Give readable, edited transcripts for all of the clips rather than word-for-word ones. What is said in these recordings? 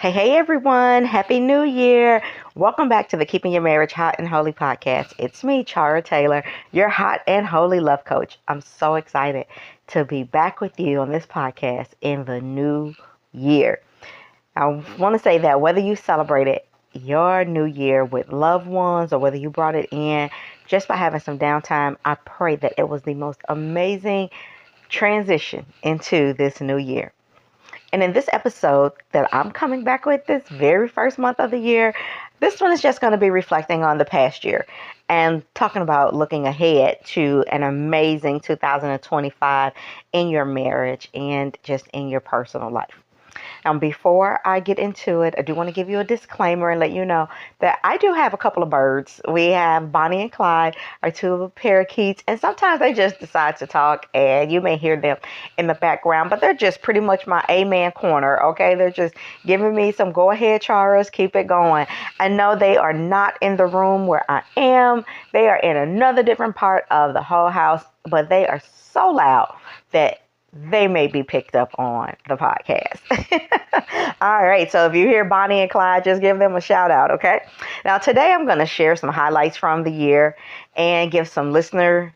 Hey everyone. Happy New Year. Welcome back to the Keeping Your Marriage Hot and Holy podcast. It's me, Chara Taylor, your hot and holy love coach. I'm so excited to be back with you on this podcast in the new year. I want to say that whether you celebrated your new year with loved ones or whether you brought it in just by having some downtime, I pray that it was the most amazing transition into this new year. And in this episode that I'm coming back with this very first month of the year, this one is just going to be reflecting on the past year and talking about looking ahead to an amazing 2025 in your marriage and just in your personal life. Before I get into it, I do want to give you a disclaimer and let you know that I do have a couple of birds. We have Bonnie and Clyde, our two parakeets, and sometimes they just decide to talk, and you may hear them in the background, but they're just pretty much my amen corner, okay? They're just giving me some go ahead, Charas, keep it going. I know they are not in the room where I am. They are in another different part of the whole house, but they are so loud that they may be picked up on the podcast. All right. So if you hear Bonnie and Clyde, just give them a shout out. Okay. Now, today I'm going to share some highlights from the year and give some listener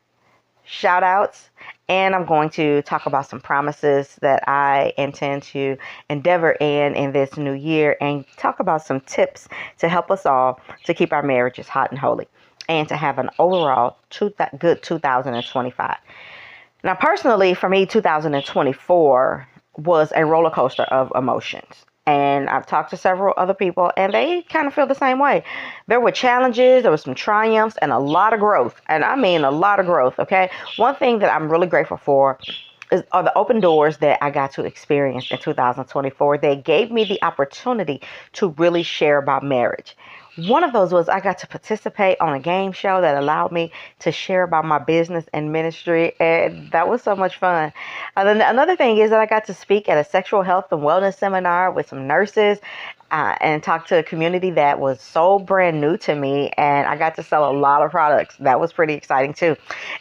shout outs. And I'm going to talk about some promises that I intend to endeavor in this new year and talk about some tips to help us all to keep our marriages hot and holy and to have an overall good 2025. Now, personally, for me, 2024 was a roller coaster of emotions. And I've talked to several other people, and they kind of feel the same way. There were challenges, there were some triumphs, and a lot of growth. And I mean a lot of growth, okay? One thing that I'm really grateful for are the open doors that I got to experience in 2024. They gave me the opportunity to really share about marriage. One of those was I got to participate on a game show that allowed me to share about my business and ministry, and that was so much fun. And then another thing is that I got to speak at a sexual health and wellness seminar with some nurses and talk to a community that was so brand new to me, and I got to sell a lot of products. That was pretty exciting too.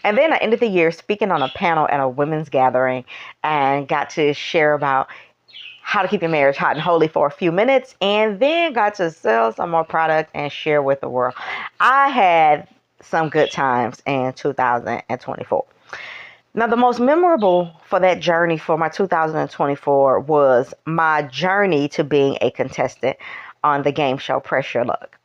And then I ended the year speaking on a panel at a women's gathering and got to share about how to keep your marriage hot and holy for a few minutes, and then got to sell some more product and share with the world. I had some good times in 2024. Now, the most memorable for that journey for my 2024 was my journey to being a contestant on the game show Press Your Luck.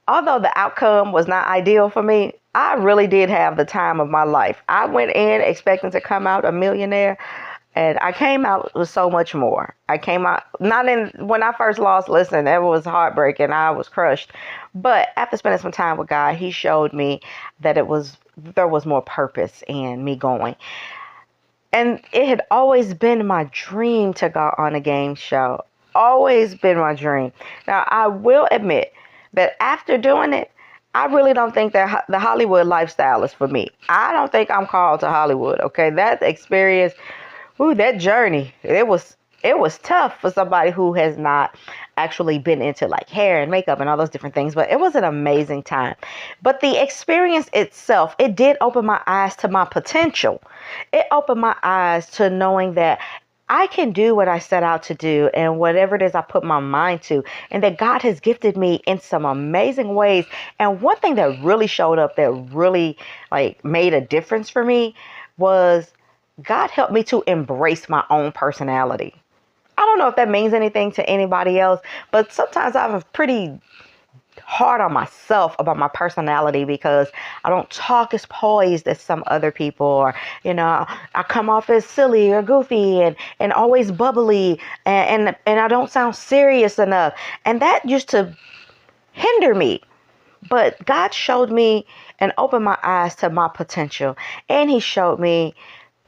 Although the outcome was not ideal for me, I really did have the time of my life. I went in expecting to come out a millionaire, and I came out with so much more. I came out, when I first lost, listen, it was heartbreaking. I was crushed. But after spending some time with God, He showed me that there was more purpose in me going. And it had always been my dream to go on a game show. Always been my dream. Now, I will admit that after doing it, I really don't think that the Hollywood lifestyle is for me. I don't think I'm called to Hollywood, okay? That experience, that journey, it was tough for somebody who has not actually been into like hair and makeup and all those different things, but it was an amazing time. But the experience itself, it did open my eyes to my potential. It opened my eyes to knowing that I can do what I set out to do and whatever it is I put my mind to, and that God has gifted me in some amazing ways. And one thing that really showed up that really made a difference for me was God helped me to embrace my own personality. I don't know if that means anything to anybody else, but sometimes I'm pretty hard on myself about my personality because I don't talk as poised as some other people, or I come off as silly or goofy and always bubbly, and I don't sound serious enough, and that used to hinder me. But God showed me and opened my eyes to my potential, and He showed me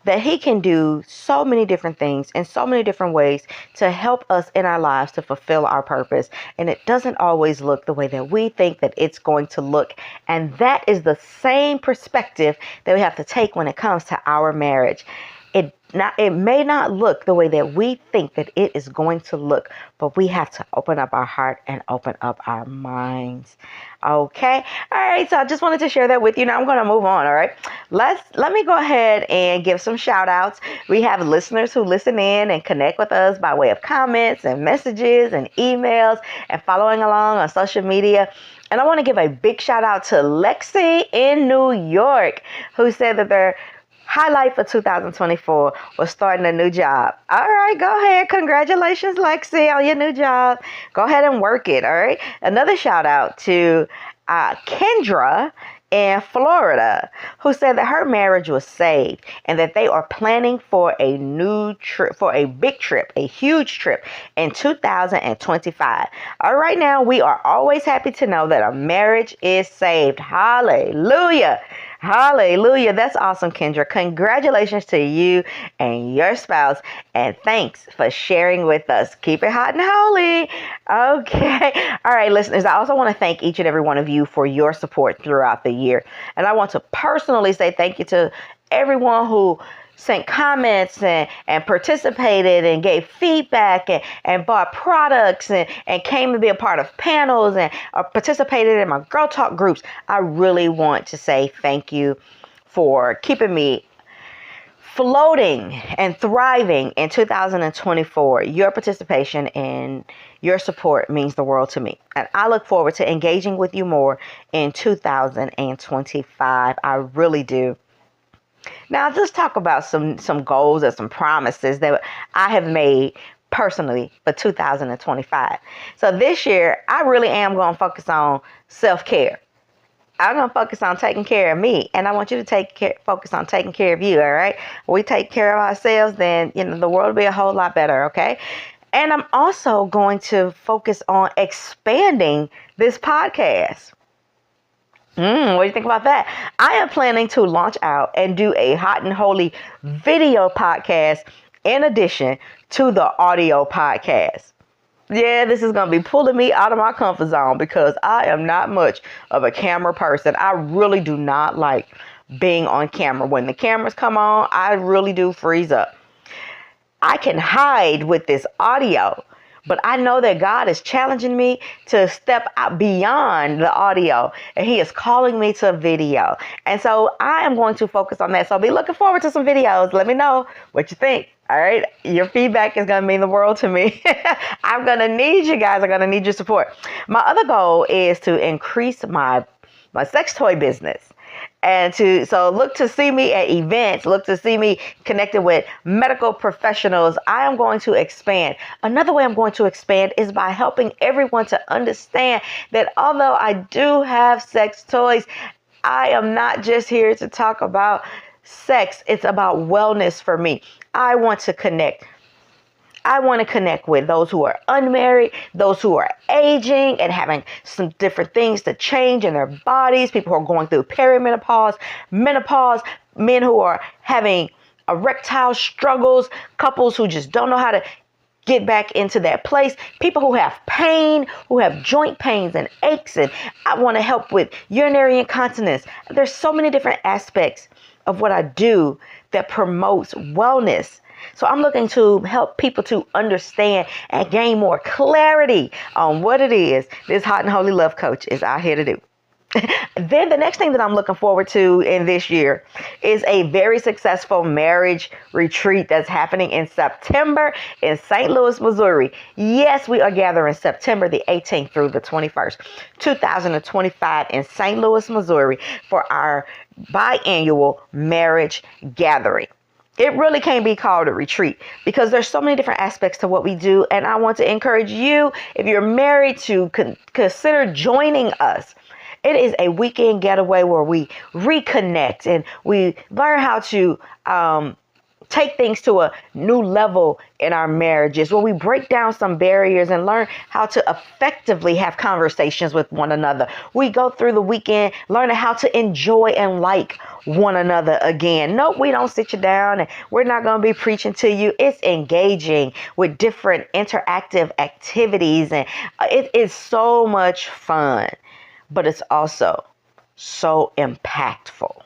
that He can do so many different things in so many different ways to help us in our lives to fulfill our purpose. And it doesn't always look the way that we think that it's going to look. And that is the same perspective that we have to take when it comes to our marriage. It may not look the way that we think that it is going to look, but we have to open up our heart and open up our minds. Okay. All right. So I just wanted to share that with you. Now I'm going to move on. All right. Let me go ahead and give some shout outs. We have listeners who listen in and connect with us by way of comments and messages and emails and following along on social media. And I want to give a big shout out to Lexi in New York, who said that their highlight for 2024 was starting a new job. All right, go ahead. Congratulations, Lexi, on your new job. Go ahead and work it. All right. Another shout out to Kendra in Florida, who said that her marriage was saved and that they are planning for a new trip, for a big trip, a huge trip in 2025. All right, now we are always happy to know that a marriage is saved. Hallelujah. Hallelujah. That's awesome, Kendra. Congratulations to you and your spouse. And thanks for sharing with us. Keep it hot and holy. Okay. All right, listeners. I also want to thank each and every one of you for your support throughout the year. And I want to personally say thank you to everyone who sent comments and participated and gave feedback and bought products and came to be a part of panels and participated in my Girl Talk groups. I really want to say thank you for keeping me floating and thriving in 2024. Your participation and your support means the world to me. And I look forward to engaging with you more in 2025. I really do. Now, let's talk about some goals and some promises that I have made personally for 2025. So this year, I really am going to focus on self-care. I'm going to focus on taking care of me, and I want you to focus on taking care of you, all right? When we take care of ourselves, then the world will be a whole lot better, okay? And I'm also going to focus on expanding this podcast. What do you think about that? I am planning to launch out and do a hot and holy video podcast in addition to the audio podcast. Yeah, this is going to be pulling me out of my comfort zone because I am not much of a camera person. I really do not like being on camera. When the cameras come on, I really do freeze up. I can hide with this audio, but I know that God is challenging me to step out beyond the audio, and He is calling me to video. And so I am going to focus on that. So I'll be looking forward to some videos. Let me know what you think. All right. Your feedback is going to mean the world to me. I'm going to need you guys. I'm going to need your support. My other goal is to increase my sex toy business. And so look to see me at events, look to see me connected with medical professionals. I am going to expand. Another way I'm going to expand is by helping everyone to understand that although I do have sex toys, I am not just here to talk about sex. It's about wellness for me. I want to connect. I want to connect with those who are unmarried, those who are aging and having some different things to change in their bodies, people who are going through perimenopause, menopause, men who are having erectile struggles, couples who just don't know how to get back into that place, people who have pain, who have joint pains and aches, and I want to help with urinary incontinence. There's so many different aspects of what I do that promotes wellness. So I'm looking to help people to understand and gain more clarity on what it is this hot and holy love coach is out here to do. Then the next thing that I'm looking forward to in this year is a very successful marriage retreat that's happening in September in St. Louis, Missouri. Yes, we are gathering September the 18th through the 21st, 2025 in St. Louis, Missouri for our biannual marriage gathering. It really can't be called a retreat because there's so many different aspects to what we do. And I want to encourage you, if you're married, to consider joining us. It is a weekend getaway where we reconnect and we learn how to take things to a new level in our marriages, where we break down some barriers and learn how to effectively have conversations with one another. We go through the weekend learning how to enjoy and like one another again. Nope, we don't sit you down and we're not going to be preaching to you. It's engaging with different interactive activities, and it is so much fun, but it's also so impactful.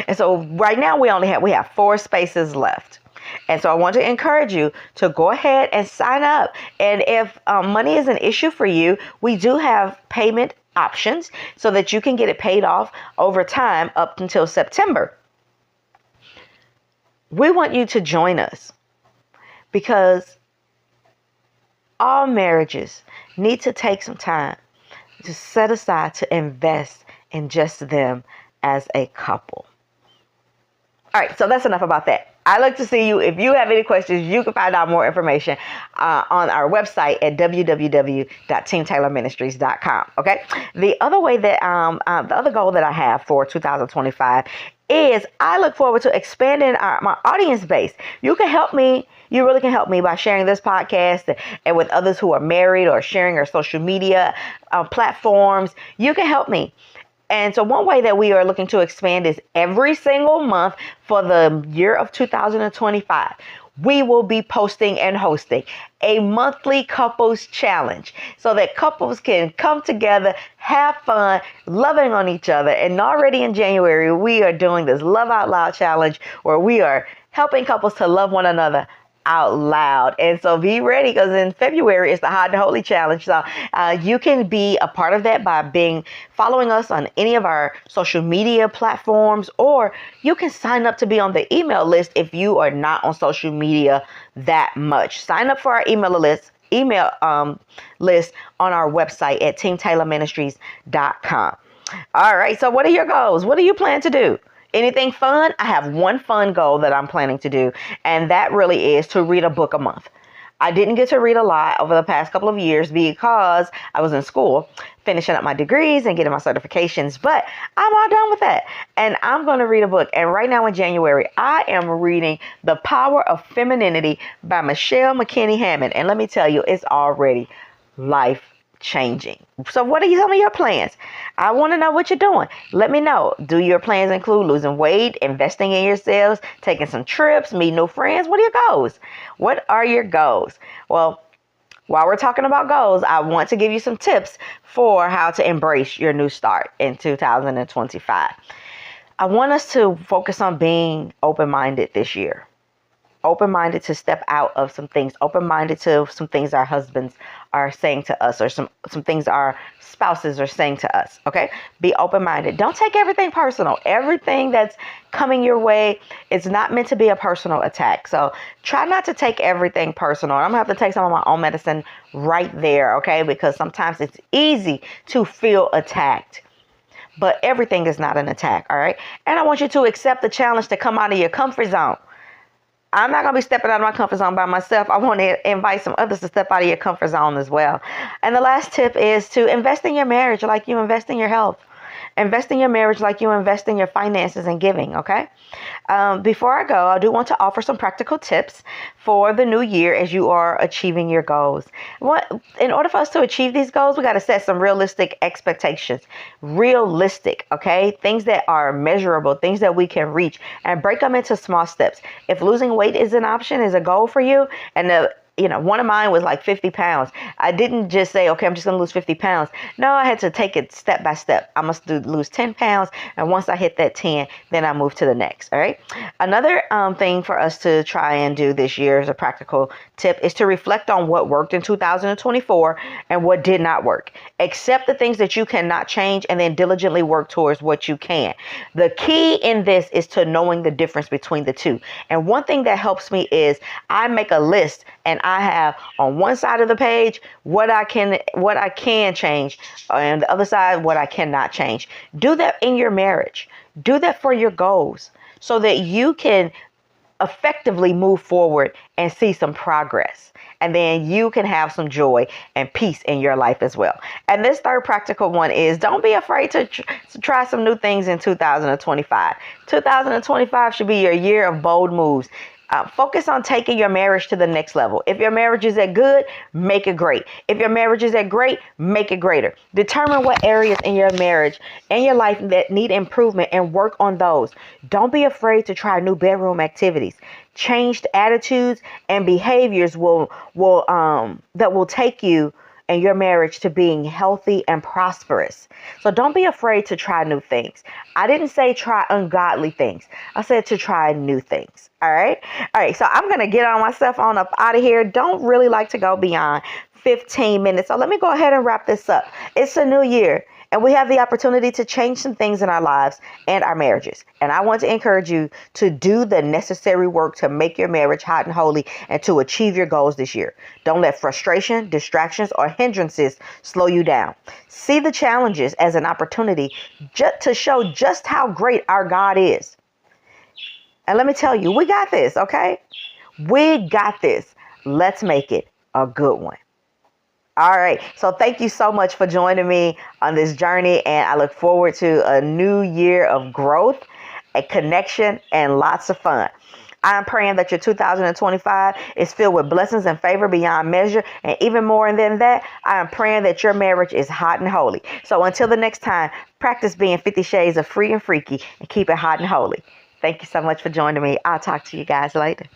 And so right now we have 4 spaces left. And so I want to encourage you to go ahead and sign up. And if money is an issue for you, we do have payment options so that you can get it paid off over time up until September. We want you to join us because all marriages need to take some time to set aside to invest in just them as a couple. All right, so that's enough about that. I look to see you. If you have any questions, you can find out more information on our website at www.teamtaylorministries.com. Okay. The other way that the other goal that I have for 2025 is I look forward to expanding my audience base. You can help me. You really can help me by sharing this podcast and with others who are married, or sharing our social media platforms. You can help me. And so one way that we are looking to expand is every single month for the year of 2025, we will be posting and hosting a monthly couples challenge so that couples can come together, have fun, loving on each other. And already in January, we are doing this Love Out Loud challenge where we are helping couples to love one another out loud. And so be ready, because in February it's the Hot and Holy Challenge. So you can be a part of that by following us on any of our social media platforms, or you can sign up to be on the email list if you are not on social media that much. Sign up for our email list on our website at teamtaylorministries.com. All right, so what are your goals? What do you plan to do? Anything fun? I have one fun goal that I'm planning to do, and that really is to read a book a month. I didn't get to read a lot over the past couple of years because I was in school finishing up my degrees and getting my certifications, but I'm all done with that. And I'm going to read a book. And right now in January, I am reading The Power of Femininity by Michelle McKinney Hammond. And let me tell you, it's already life changing. So what are some of your plans? I want to know what you're doing. Let me know. Do your plans include losing weight, investing in yourselves, taking some trips, meeting new friends? What are your goals? What are your goals? Well, while we're talking about goals, I want to give you some tips for how to embrace your new start in 2025. I want us to focus on being open-minded this year. Open-minded to step out of some things, open-minded to some things our husbands are saying to us, or some things our spouses are saying to us. Okay, be open-minded. Don't take everything personal. Everything that's coming your way, it's not meant to be a personal attack. So try not to take everything personal. I'm gonna have to take some of my own medicine right there, okay, because sometimes it's easy to feel attacked. But everything is not an attack, all right? And I want you to accept the challenge to come out of your comfort zone. I'm not going to be stepping out of my comfort zone by myself. I want to invite some others to step out of your comfort zone as well. And the last tip is to invest in your marriage like you invest in your health. Invest in your marriage like you invest in your finances and giving, okay? Before I go, I do want to offer some practical tips for the new year as you are achieving your goals. In order for us to achieve these goals, we got to set some realistic expectations. Realistic, okay? Things that are measurable, things that we can reach, and break them into small steps. If losing weight is an option, is a goal for you, and one of mine was like 50 pounds. I didn't just say, okay, I'm just going to lose 50 pounds. No, I had to take it step by step. I must lose 10 pounds. And once I hit that 10, then I move to the next. All right. Another thing for us to try and do this year as a practical tip is to reflect on what worked in 2024 and what did not work. Accept the things that you cannot change and then diligently work towards what you can. The key in this is to knowing the difference between the two. And one thing that helps me is I make a list, and I have on one side of the page what I can change, and the other side what I cannot change. Do that in your marriage. Do that for your goals so that you can effectively move forward and see some progress. And then you can have some joy and peace in your life as well. And this third practical one is don't be afraid to try some new things in 2025. 2025 should be your year of bold moves. Focus on taking your marriage to the next level. If your marriage is at good, make it great. If your marriage is at great, make it greater. Determine what areas in your marriage and your life that need improvement and work on those. Don't be afraid to try new bedroom activities. Changed attitudes and behaviors that will take you and your marriage to being healthy and prosperous. So don't be afraid to try new things. I didn't say try ungodly things. I said to try new things. All right. All right. So I'm going to get on myself on up out of here. Don't really like to go beyond 15 minutes. So let me go ahead and wrap this up. It's a new year, and we have the opportunity to change some things in our lives and our marriages. And I want to encourage you to do the necessary work to make your marriage hot and holy and to achieve your goals this year. Don't let frustration, distractions, or hindrances slow you down. See the challenges as an opportunity to show just how great our God is. And let me tell you, we got this, okay? We got this. Let's make it a good one. All right. So thank you so much for joining me on this journey. And I look forward to a new year of growth, a connection, and lots of fun. I'm praying that your 2025 is filled with blessings and favor beyond measure. And even more than that, I am praying that your marriage is hot and holy. So until the next time, practice being 50 Shades of Free and Freaky and keep it hot and holy. Thank you so much for joining me. I'll talk to you guys later.